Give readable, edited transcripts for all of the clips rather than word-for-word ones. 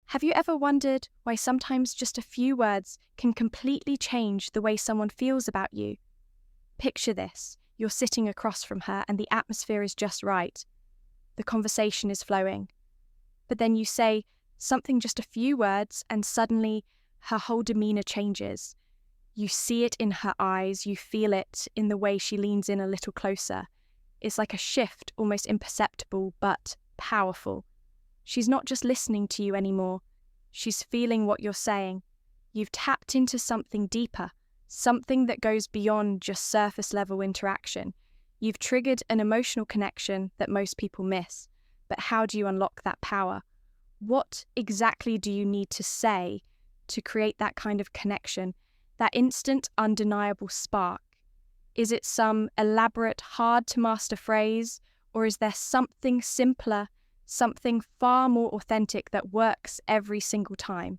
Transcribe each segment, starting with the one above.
Have you ever wondered why sometimes just a few words can completely change the way someone feels about you? Picture this. You're sitting across from her and the atmosphere is just right. The conversation is flowing. But then you say something, just a few words, and suddenly her whole demeanor changes. You see it in her eyes, you feel it in the way she leans in a little closer. It's like a shift, almost imperceptible, but powerful. She's not just listening to you anymore. She's feeling what you're saying. You've tapped into something deeper, something that goes beyond just surface level interaction. You've triggered an emotional connection that most people miss. But how do you unlock that power? What exactly do you need to say to create that kind of connection, that instant, undeniable spark? Is it some elaborate, hard-to-master phrase, or is there something simpler, something far more authentic that works every single time?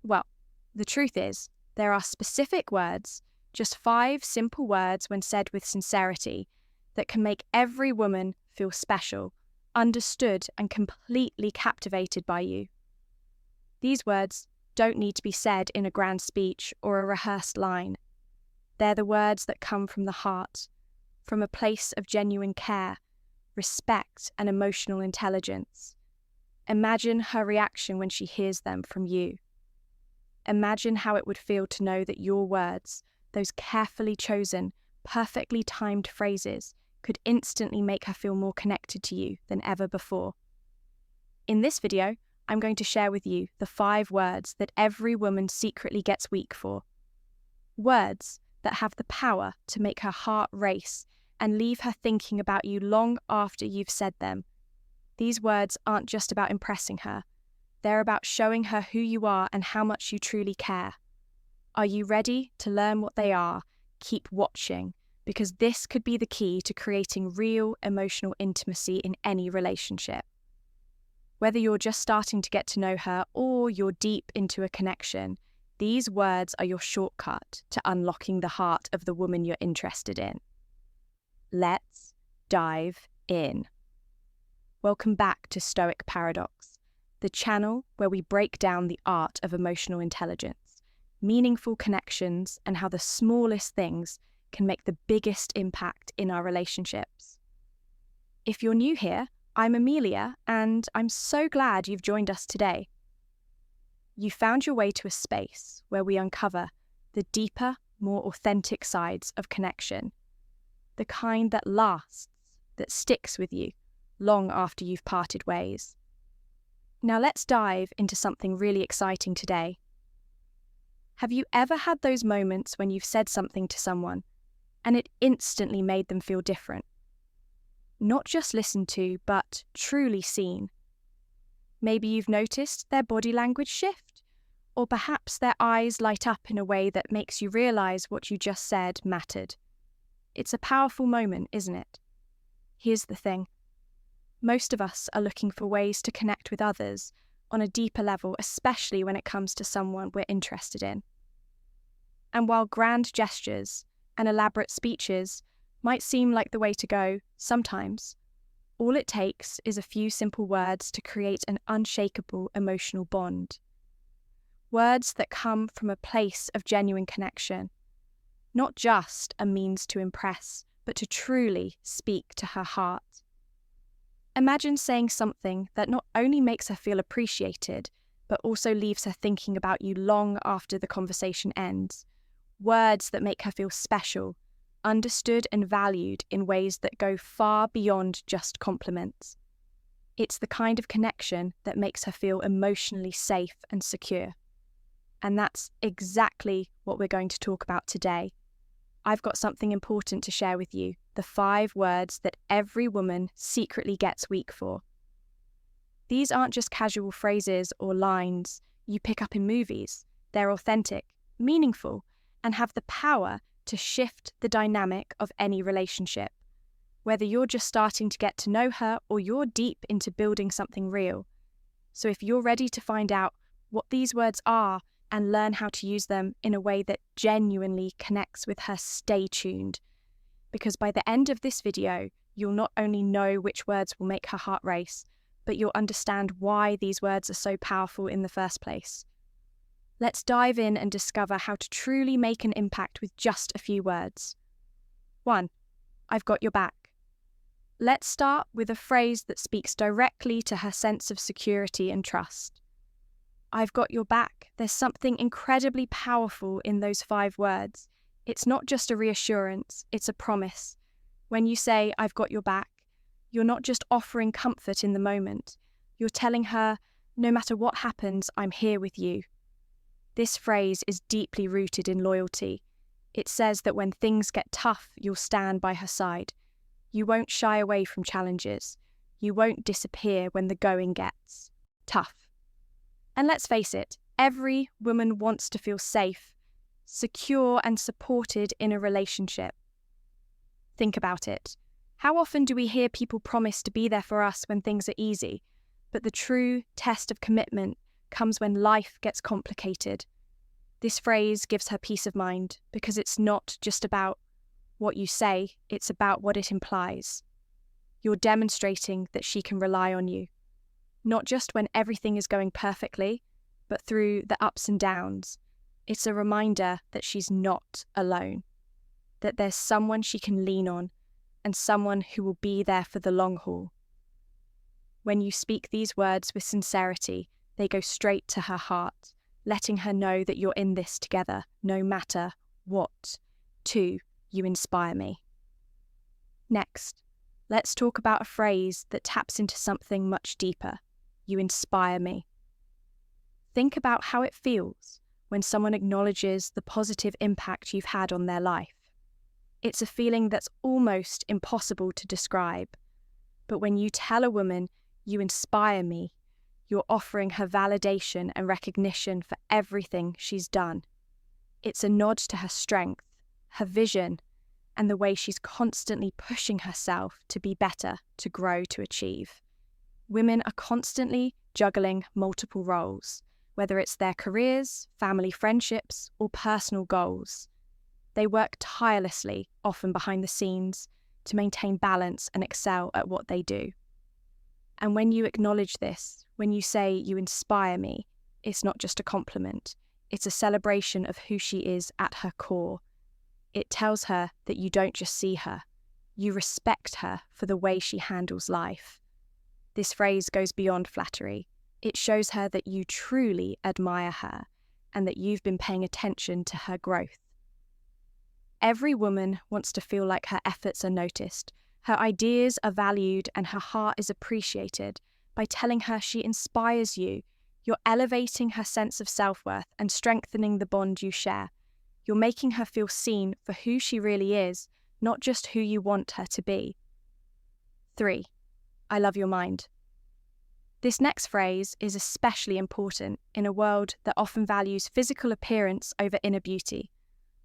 Well, the truth is, there are specific words, just 5 simple words when said with sincerity, that can make every woman feel special, understood, and completely captivated by you. These words don't need to be said in a grand speech or a rehearsed line. They're the words that come from the heart, from a place of genuine care, respect, and emotional intelligence. Imagine her reaction when she hears them from you. Imagine how it would feel to know that your words, those carefully chosen, perfectly timed phrases, could instantly make her feel more connected to you than ever before. In this video, I'm going to share with you the 5 words that every woman secretly gets weak for. Words that have the power to make her heart race and leave her thinking about you long after you've said them. These words aren't just about impressing her. They're about showing her who you are and how much you truly care. Are you ready to learn what they are? Keep watching, because this could be the key to creating real emotional intimacy in any relationship. Whether you're just starting to get to know her or you're deep into a connection, these words are your shortcut to unlocking the heart of the woman you're interested in. Let's dive in. Welcome back to Stoic Paradox, the channel where we break down the art of emotional intelligence, meaningful connections, and how the smallest things can make the biggest impact in our relationships. If you're new here, I'm Amelia, and I'm so glad you've joined us today. You found your way to a space where we uncover the deeper, more authentic sides of connection, the kind that lasts, that sticks with you long after you've parted ways. Now let's dive into something really exciting today. Have you ever had those moments when you've said something to someone and it instantly made them feel different? Not just listened to, but truly seen. Maybe you've noticed their body language shift, or perhaps their eyes light up in a way that makes you realize what you just said mattered. It's a powerful moment, isn't it? Here's the thing. Most of us are looking for ways to connect with others on a deeper level, especially when it comes to someone we're interested in. And while grand gestures and elaborate speeches might seem like the way to go sometimes, all it takes is a few simple words to create an unshakable emotional bond. Words that come from a place of genuine connection, not just a means to impress, but to truly speak to her heart. Imagine saying something that not only makes her feel appreciated, but also leaves her thinking about you long after the conversation ends. Words that make her feel special, understood and valued in ways that go far beyond just compliments. It's the kind of connection that makes her feel emotionally safe and secure. And that's exactly what we're going to talk about today. I've got something important to share with you, the 5 words that every woman secretly gets weak for. These aren't just casual phrases or lines you pick up in movies. They're authentic, meaningful, and have the power to shift the dynamic of any relationship. Whether you're just starting to get to know her or you're deep into building something real. So if you're ready to find out what these words are and learn how to use them in a way that genuinely connects with her, stay tuned. Because by the end of this video, you'll not only know which words will make her heart race, but you'll understand why these words are so powerful in the first place. Let's dive in and discover how to truly make an impact with just a few words. 1. I've got your back. Let's start with a phrase that speaks directly to her sense of security and trust. I've got your back. There's something incredibly powerful in those 5 words. It's not just a reassurance, it's a promise. When you say, I've got your back, you're not just offering comfort in the moment. You're telling her, no matter what happens, I'm here with you. This phrase is deeply rooted in loyalty. It says that when things get tough, you'll stand by her side. You won't shy away from challenges. You won't disappear when the going gets tough. And let's face it, every woman wants to feel safe, secure, and supported in a relationship. Think about it. How often do we hear people promise to be there for us when things are easy? But the true test of commitment comes when life gets complicated. This phrase gives her peace of mind because it's not just about what you say, it's about what it implies. You're demonstrating that she can rely on you, not just when everything is going perfectly, but through the ups and downs. It's a reminder that she's not alone, that there's someone she can lean on and someone who will be there for the long haul. When you speak these words with sincerity, they go straight to her heart, letting her know that you're in this together, no matter what. 2. You inspire me. Next, let's talk about a phrase that taps into something much deeper. You inspire me. Think about how it feels when someone acknowledges the positive impact you've had on their life. It's a feeling that's almost impossible to describe. But when you tell a woman, you inspire me, you're offering her validation and recognition for everything she's done. It's a nod to her strength, her vision, and the way she's constantly pushing herself to be better, to grow, to achieve. Women are constantly juggling multiple roles, whether it's their careers, family friendships, or personal goals. They work tirelessly, often behind the scenes, to maintain balance and excel at what they do. And when you acknowledge this, when you say you inspire me, it's not just a compliment, it's a celebration of who she is at her core. It tells her that you don't just see her, you respect her for the way she handles life. This phrase goes beyond flattery. It shows her that you truly admire her and that you've been paying attention to her growth. Every woman wants to feel like her efforts are noticed, her ideas are valued, and her heart is appreciated. By telling her she inspires you, you're elevating her sense of self-worth and strengthening the bond you share. You're making her feel seen for who she really is, not just who you want her to be. 3. I love your mind. This next phrase is especially important in a world that often values physical appearance over inner beauty.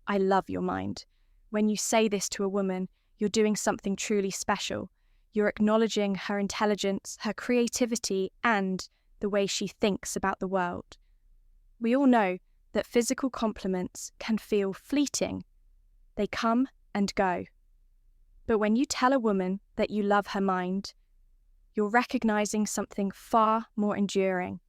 I love your mind. When you say this to a woman, you're doing something truly special. You're acknowledging her intelligence, her creativity, and the way she thinks about the world. We all know that physical compliments can feel fleeting. They come and go. But when you tell a woman that you love her mind, you're recognizing something far more enduring.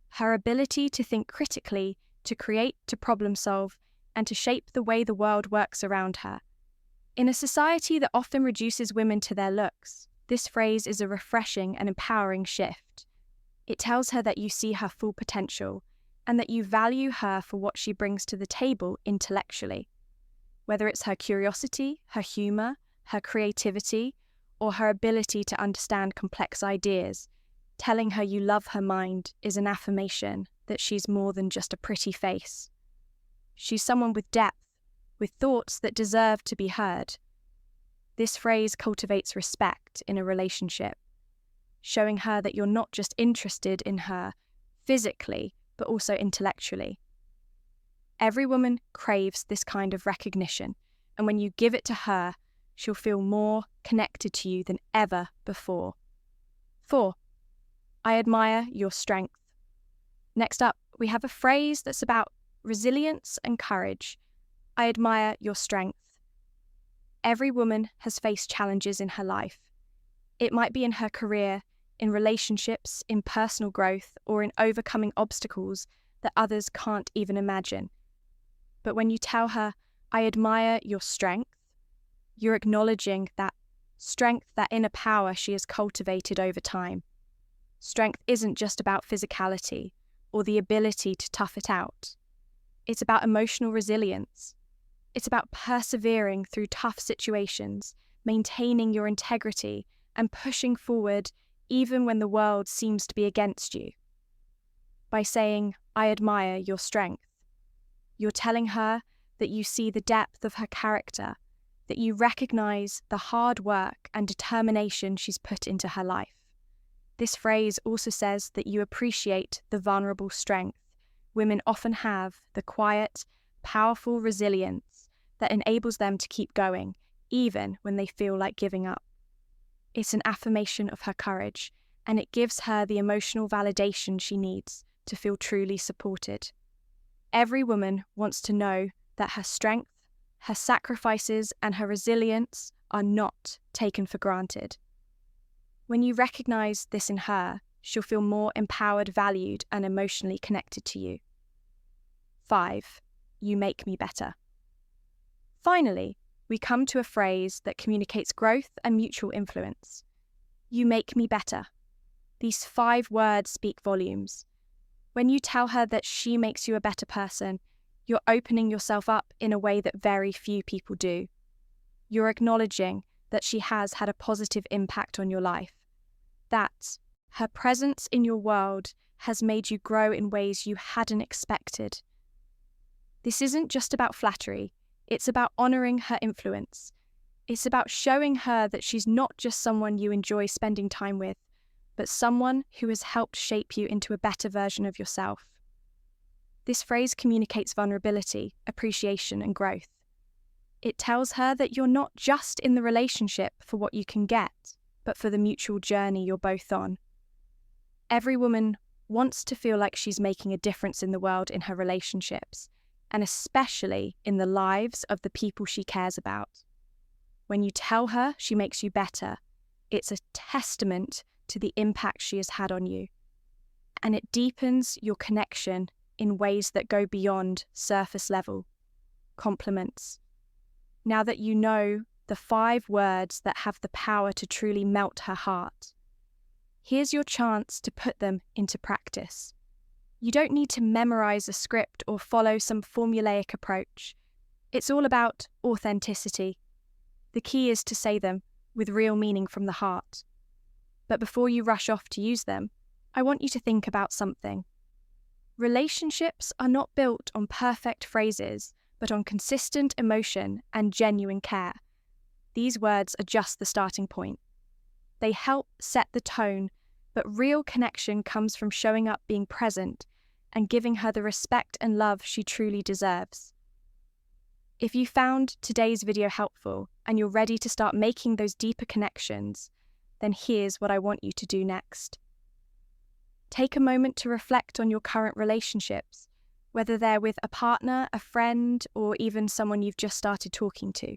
Her ability to think critically, to create, to problem solve, and to shape the way the world works around her. In a society that often reduces women to their looks, this phrase is a refreshing and empowering shift. It tells her that you see her full potential and that you value her for what she brings to the table intellectually. Whether it's her curiosity, her humor, her creativity, or her ability to understand complex ideas, telling her you love her mind is an affirmation that she's more than just a pretty face. She's someone with depth, with thoughts that deserve to be heard. This phrase cultivates respect in a relationship, showing her that you're not just interested in her physically, but also intellectually. Every woman craves this kind of recognition, and when you give it to her, she'll feel more connected to you than ever before. 4. I admire your strength. Next up, we have a phrase that's about resilience and courage. I admire your strength. Every woman has faced challenges in her life. It might be in her career, in relationships, in personal growth, or in overcoming obstacles that others can't even imagine. But when you tell her, I admire your strength, you're acknowledging that strength, that inner power she has cultivated over time. Strength isn't just about physicality or the ability to tough it out. It's about emotional resilience. It's about persevering through tough situations, maintaining your integrity, and pushing forward even when the world seems to be against you. By saying, I admire your strength, you're telling her that you see the depth of her character, that you recognize the hard work and determination she's put into her life. This phrase also says that you appreciate the vulnerable strength women often have, the quiet, powerful resilience that enables them to keep going, even when they feel like giving up. It's an affirmation of her courage, and it gives her the emotional validation she needs to feel truly supported. Every woman wants to know that her strength, her sacrifices, and her resilience are not taken for granted. When you recognize this in her, she'll feel more empowered, valued, and emotionally connected to you. 5. You make me better. Finally, we come to a phrase that communicates growth and mutual influence. You make me better. These 5 words speak volumes. When you tell her that she makes you a better person, you're opening yourself up in a way that very few people do. You're acknowledging that she has had a positive impact on your life, that her presence in your world has made you grow in ways you hadn't expected. This isn't just about flattery, it's about honoring her influence. It's about showing her that she's not just someone you enjoy spending time with, but someone who has helped shape you into a better version of yourself. This phrase communicates vulnerability, appreciation, and growth. It tells her that you're not just in the relationship for what you can get, but for the mutual journey you're both on. Every woman wants to feel like she's making a difference in the world in her relationships, and especially in the lives of the people she cares about. When you tell her she makes you better, it's a testament to the impact she has had on you, and it deepens your connection in ways that go beyond surface level compliments. Now that you know the 5 words that have the power to truly melt her heart, here's your chance to put them into practice. You don't need to memorize a script or follow some formulaic approach. It's all about authenticity. The key is to say them with real meaning from the heart. But before you rush off to use them, I want you to think about something. Relationships are not built on perfect phrases, but on consistent emotion and genuine care. These words are just the starting point. They help set the tone, but real connection comes from showing up, being present, and giving her the respect and love she truly deserves. If you found today's video helpful and you're ready to start making those deeper connections, then here's what I want you to do next. Take a moment to reflect on your current relationships, whether they're with a partner, a friend, or even someone you've just started talking to.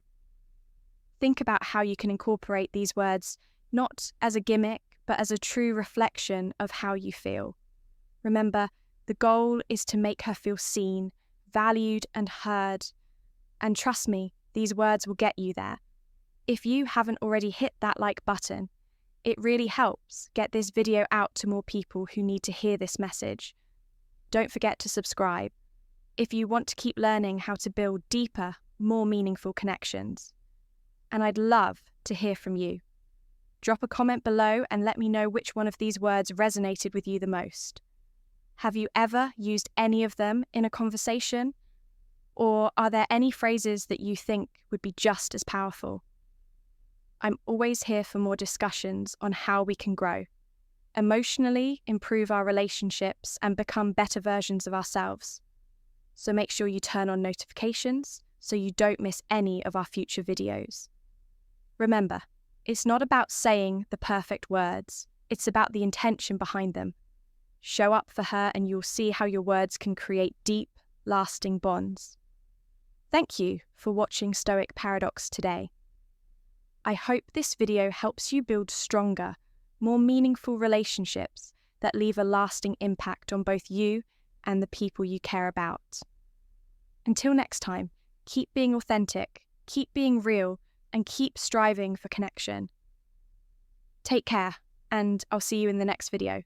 Think about how you can incorporate these words not as a gimmick, but as a true reflection of how you feel. Remember, the goal is to make her feel seen, valued, and heard. And trust me, these words will get you there. If you haven't already hit that like button, it really helps get this video out to more people who need to hear this message. Don't forget to subscribe if you want to keep learning how to build deeper, more meaningful connections. And I'd love to hear from you. Drop a comment below and let me know which one of these words resonated with you the most. Have you ever used any of them in a conversation? Or are there any phrases that you think would be just as powerful? I'm always here for more discussions on how we can grow, emotionally improve our relationships, and become better versions of ourselves. So make sure you turn on notifications so you don't miss any of our future videos. Remember, it's not about saying the perfect words, it's about the intention behind them. Show up for her and you'll see how your words can create deep, lasting bonds. Thank you for watching Stoic Paradox today. I hope this video helps you build stronger, more meaningful relationships that leave a lasting impact on both you and the people you care about. Until next time, keep being authentic, keep being real, and keep striving for connection. Take care, and I'll see you in the next video.